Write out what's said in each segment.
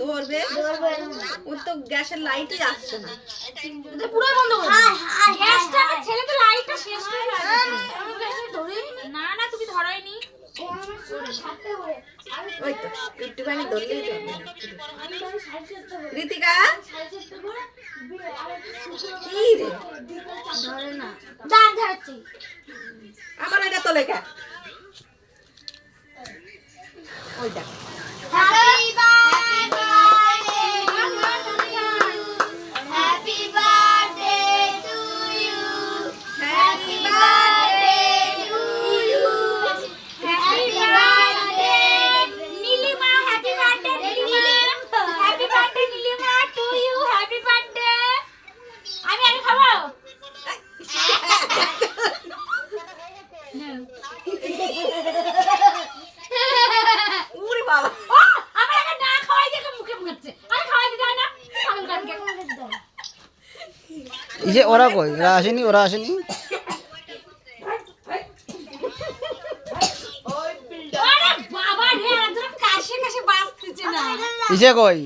ধরবে ওর তো গ্যাসের লাইটই আসছে না, পুরো বন্ধ করে গ্যাসটা আমার ছেলে তো লাইটটা শেষ করে না না তুমি ধরোইনি ওই তো একটুখানি ধরলেই তো ঋতিকা কি রে ধরে না দাঁত ধরছি আমার এটা তো লেখা ওই দেখ happy birthday happy birthday to you happy birthday to you happy birthday Nilima happy birthday Nilima happy birthday Nilima to you happy birthday আমি আগে খাবো উরে বাবা আমার আগে না খাওয়াই দেখে মুখে মুখছে আরে খাওয়াই দিতে হয় না পাগল কানকে এই যে ওরা কই ওরা আসেনি আরে বাবা রে একদম কাশে কাশে বাসতেছে না ইসে কই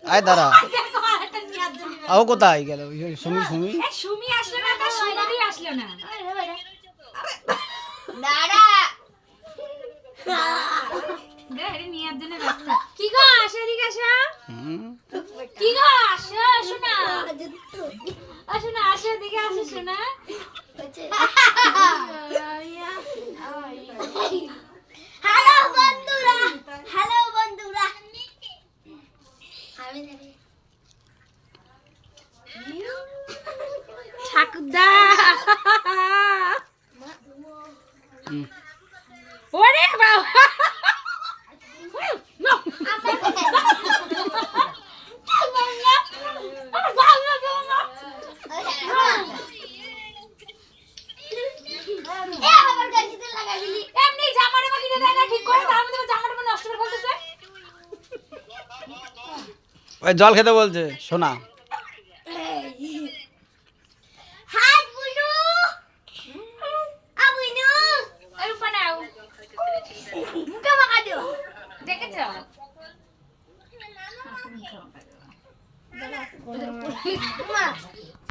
আয় দাঁড়া দেখো আরেকটা নিয়ে আসছে আও কোথায় গেল সুমি এ সুমি আসলো না তার সুমদি আসলো না দাঁড়া দে আরে নিয়ে আসছে না ব্যস্ত কি গো আসো এদিকে আসো কি গো আসো শোনা আসো না আসো এদিকে আসো শোনা হ্যালো বন্ধুরা ঠাকুরদা ওরে বাবা এমনি জামাটা বাকিতে দেয় না ঠিক করে তার মধ্যে জামাটা নষ্ট করে বলতেছে ওই জল খেতে বলছে সোনা হাত বুনু আবুনু আরে পানাও মুখে মাখা দিও দেখেছো মা